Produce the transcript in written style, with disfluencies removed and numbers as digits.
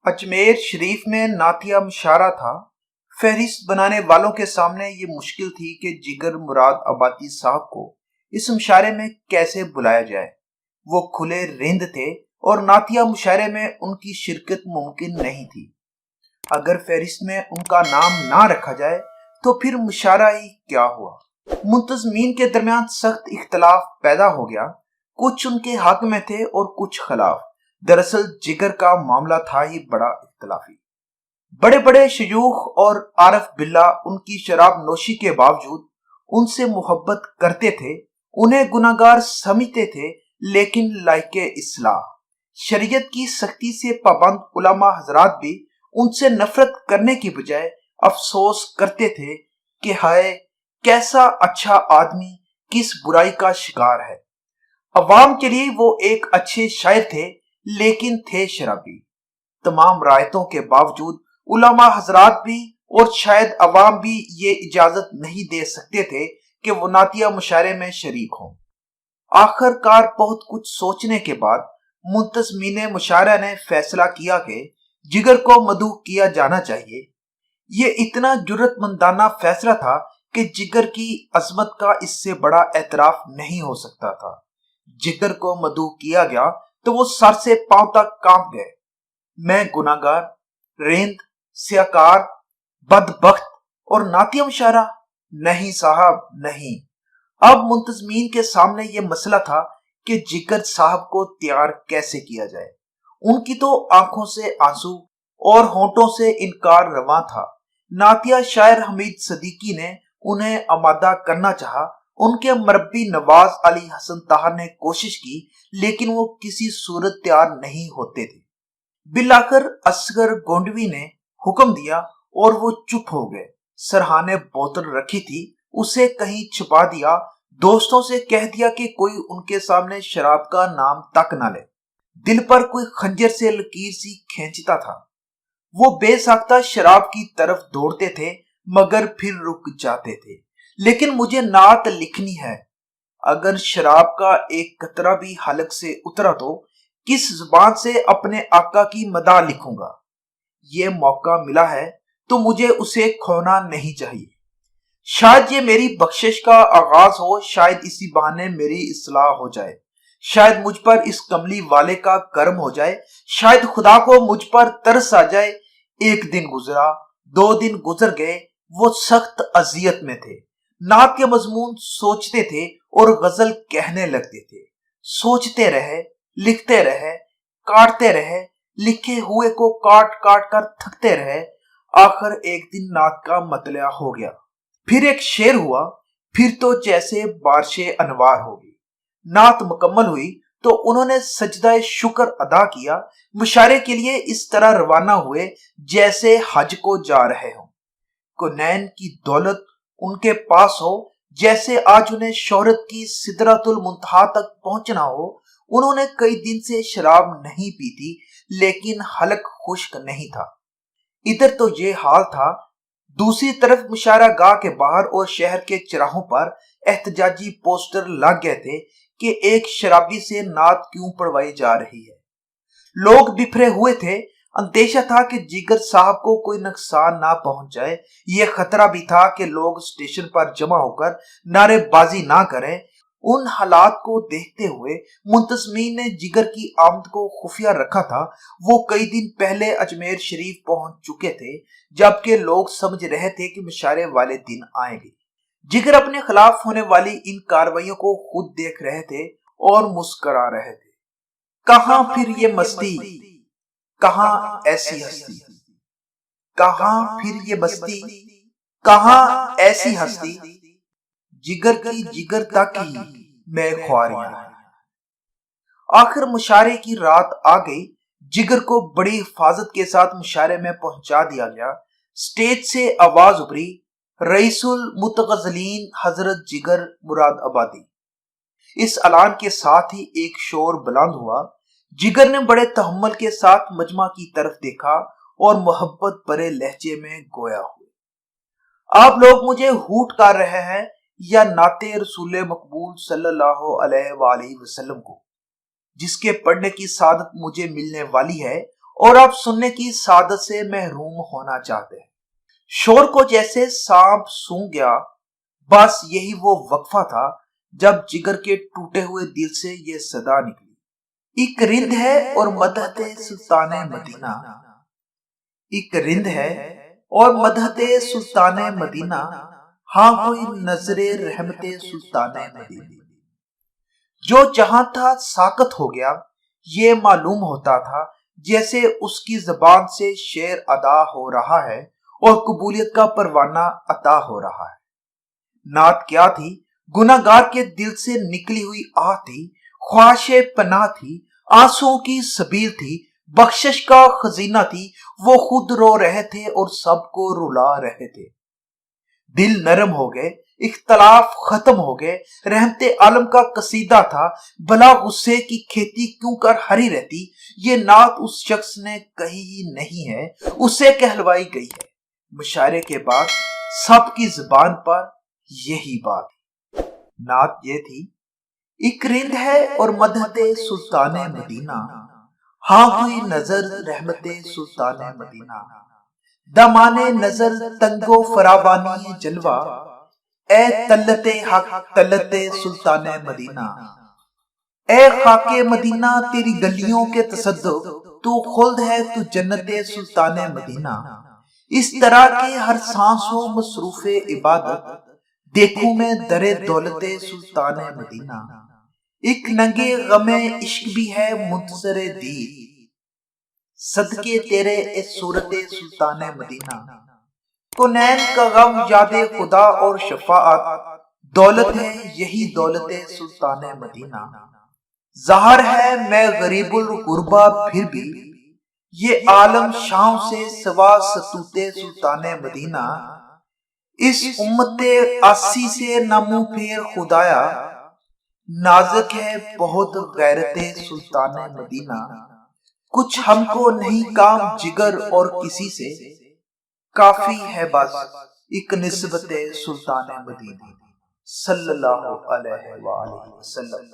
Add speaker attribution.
Speaker 1: اجمیر شریف میں نعتیہ مشاعرہ تھا۔ فہرست بنانے والوں کے سامنے یہ مشکل تھی کہ جگر مراد آبادی صاحب کو اس مشاعرے میں کیسے بلایا جائے۔ وہ کھلے رند تھے اور نعتیہ مشاعرے میں ان کی شرکت ممکن نہیں تھی۔ اگر فہرست میں ان کا نام نہ رکھا جائے تو پھر مشاعرہ ہی کیا ہوا۔ منتظمین کے درمیان سخت اختلاف پیدا ہو گیا، کچھ ان کے حق میں تھے اور کچھ خلاف۔ دراصل جگر کا معاملہ تھا ہی بڑا اختلافی۔ بڑے بڑے شیوخ اور عارف باللہ ان کی شراب نوشی کے باوجود ان سے محبت کرتے تھے، انہیں گناہگار سمجھتے تھے، لیکن لائق اصلاح شریعت کی سختی سے پابند علماء حضرات بھی ان سے نفرت کرنے کی بجائے افسوس کرتے تھے کہ ہائے کیسا اچھا آدمی کس برائی کا شکار ہے۔ عوام کے لیے وہ ایک اچھے شاعر تھے لیکن تھے شرابی۔ تمام رعایتوں کے باوجود علماء حضرات بھی اور شاید عوام بھی یہ اجازت نہیں دے سکتے تھے کہ وہ نعتیہ مشاعرے میں شریک ہوں۔ آخر کار بہت کچھ سوچنے کے بعد منتظمین مشاعرہ نے فیصلہ کیا کہ جگر کو مدعو کیا جانا چاہیے۔ یہ اتنا جرأت مندانہ فیصلہ تھا کہ جگر کی عظمت کا اس سے بڑا اعتراف نہیں ہو سکتا تھا۔ جگر کو مدعو کیا گیا تو وہ سر سے پاؤں تک کانپ گئے۔ میں گناہگار، رند، سیاکار، بدبخت اور نعتیہ مشاعرہ؟ نہیں صاحب نہیں۔ اب منتظمین کے سامنے یہ مسئلہ تھا کہ جگر صاحب کو تیار کیسے کیا جائے۔ ان کی تو آنکھوں سے آنسو اور ہونٹوں سے انکار رواں تھا۔ نعتیہ شاعر حمید صدیقی نے انہیں آمادہ کرنا چاہا، ان کے مربی نواز علی حسن طاہر نے کوشش کی، لیکن وہ کسی صورت تیار نہیں ہوتے تھے۔ بالآخر اصغر گونڈوی نے حکم دیا اور وہ چپ ہو گئے۔ سرحان نے بوتل رکھی تھی، اسے کہیں چھپا دیا، دوستوں سے کہہ دیا کہ کوئی ان کے سامنے شراب کا نام تک نہ لے۔ دل پر کوئی خنجر سے لکیر سی کھینچتا تھا۔ وہ بے ساختہ شراب کی طرف دوڑتے تھے مگر پھر رک جاتے تھے۔ لیکن مجھے نعت لکھنی ہے۔ اگر شراب کا ایک قطرہ بھی حلق سے اترا تو کس زبان سے اپنے آقا کی مدح لکھوں گا؟ یہ موقع ملا ہے تو مجھے اسے کھونا نہیں چاہیے۔ شاید یہ میری بخشش کا آغاز ہو، شاید اسی بہانے میری اصلاح ہو جائے، شاید مجھ پر اس کملی والے کا کرم ہو جائے، شاید خدا کو مجھ پر ترس آ جائے۔ ایک دن گزرا، 2 دن گزر گئے، وہ سخت اذیت میں تھے۔ نعت کے مضمون سوچتے تھے اور غزل کہنے لگتے تھے۔ سوچتے رہے، لکھتے رہے، کاٹتے رہے، لکھے ہوئے کو کاٹ کاٹ کر تھکتے رہے۔ آخر ایک دن نعت کا مطلع ہو گیا، پھر ایک شعر ہوا، پھر تو جیسے بارش انوار ہوگی۔ نعت مکمل ہوئی تو انہوں نے سجدہ شکر ادا کیا، مشاعرے کے لیے اس طرح روانہ ہوئے جیسے حج کو جا رہے ہوں۔ کونین کی دولت ان کے پاس ہو، جیسے آج انہیں شہرت کی سدرۃ المنتہا تک پہنچنا ہو۔ انہوں نے کئی دن سے شراب نہیں پی تھی، لیکن حلق خشک نہیں تھا۔ ادھر تو یہ حال تھا، دوسری طرف مشاعرہ گاہ کے باہر اور شہر کے چراہوں پر احتجاجی پوسٹر لگ گئے تھے کہ ایک شرابی سے نعت کیوں پڑھوائی جا رہی ہے۔ لوگ بکھرے ہوئے تھے، اندیشہ تھا کہ جگر صاحب کو کوئی نقصان نہ پہنچ جائے۔ یہ خطرہ بھی تھا کہ لوگ اسٹیشن پر جمع ہو کر نعرے بازی نہ کریں۔ ان حالات کو دیکھتے ہوئے منتظمین نے جگر کی آمد کو خفیہ رکھا تھا۔ وہ کئی دن پہلے اجمیر شریف پہنچ چکے تھے، جبکہ لوگ سمجھ رہے تھے کہ مشاعرے والے دن آئیں گے۔ جگر اپنے خلاف ہونے والی ان کارروائیوں کو خود دیکھ رہے تھے اور مسکرا رہے تھے۔ کہاں پھر یہ مستی، کہاں ایسی ہستی، کہاں پھر یہ مستی، کہاں ایسی ہستی، جگر کی جگر تک ہی میں خواریاں۔ آخر مشاعرے کی رات آ گئی۔ جگر کو بڑی حفاظت کے ساتھ مشاعرے میں پہنچا دیا گیا۔ سٹیج سے آواز ابھری، رئیس المتغزلین حضرت جگر مراد آبادی۔ اس اعلان کے ساتھ ہی ایک شور بلند ہوا۔ جگر نے بڑے تحمل کے ساتھ مجمع کی طرف دیکھا اور محبت بھرے لہجے میں گویا ہوئے۔ آپ لوگ مجھے ہوٹ کر رہے ہیں یا نعت رسول مقبول صلی اللہ علیہ وآلہ وسلم کو، جس کے پڑھنے کی سعادت مجھے ملنے والی ہے اور اب سننے کی سعادت سے محروم ہونا چاہتے ہیں۔ شور کو جیسے سانپ سونگھ گیا، بس یہی وہ وقفہ تھا جب جگر کے ٹوٹے ہوئے دل سے یہ صدا نکلی، ایک رند ہے اور مدحت سلطان مدینہ، ایک رند ہے اور مدحت سلطان مدینہ، ہاں کوئی نظر رحمت سلطان مدینہ۔ جو جہاں تھا ساکت ہو گیا، یہ معلوم ہوتا تھا جیسے اس کی زبان سے شعر ادا ہو رہا ہے اور قبولیت کا پروانہ عطا ہو رہا ہے۔ نعت کیا تھی؟ گناہ گار کے دل سے نکلی ہوئی آہ تھی، خواہش پناہ تھی، آنسوؤں کی سبیل تھی، بخشش کا خزینہ تھی۔ وہ خود رو رہے تھے اور سب کو رلا رہے تھے۔ دل نرم ہو گئے، اختلاف ختم ہو گئے۔ رحمت عالم کا قصیدہ تھا، بلا غصے کی کھیتی کیوں کر ہری رہتی۔ یہ نعت اس شخص نے کہی ہی نہیں ہے، اسے کہلوائی گئی ہے۔ مشاعرے کے بعد سب کی زبان پر یہی بات۔ نعت یہ تھی: ایک رند ہے اور مدحت سلطان مدینہ، ہاں ہوئی نظر رحمت سلطان مدینہ۔ دامان نظر تنگ و فراوانی جلوہ، اے طلت حق طلت سلطان مدینہ۔ اے خاک مدینہ تیری گلیوں کے تصدق، تو خلد ہے تو جنت سلطان مدینہ۔ اس طرح کے ہر سانس و مصروف عبادت، دیکھوں میں در دولت سلطان مدینہ۔ ایک ننگے غم عشق بھی ہے منتظر دید، صدقے تیرے اے صورت سلطان مدینہ۔ کونین کا غم یاد خدا اور شفاعت، دولت ہے یہی دولت سلطان مدینہ۔ ظاہر ہے میں غریب الغربا پھر بھی، یہ عالم شام سے سوا ستوت سلطان مدینہ۔ اس امت آسی سے نہ منہ پھیر خدایا، نازک ہے بہت غیرت سلطان مدینہ۔ کچھ ہم کو نہیں کام جگر اور کسی سے، کافی ہے بس ایک نسبت سلطان مدینہ صلی اللہ علیہ وآلہ وسلم۔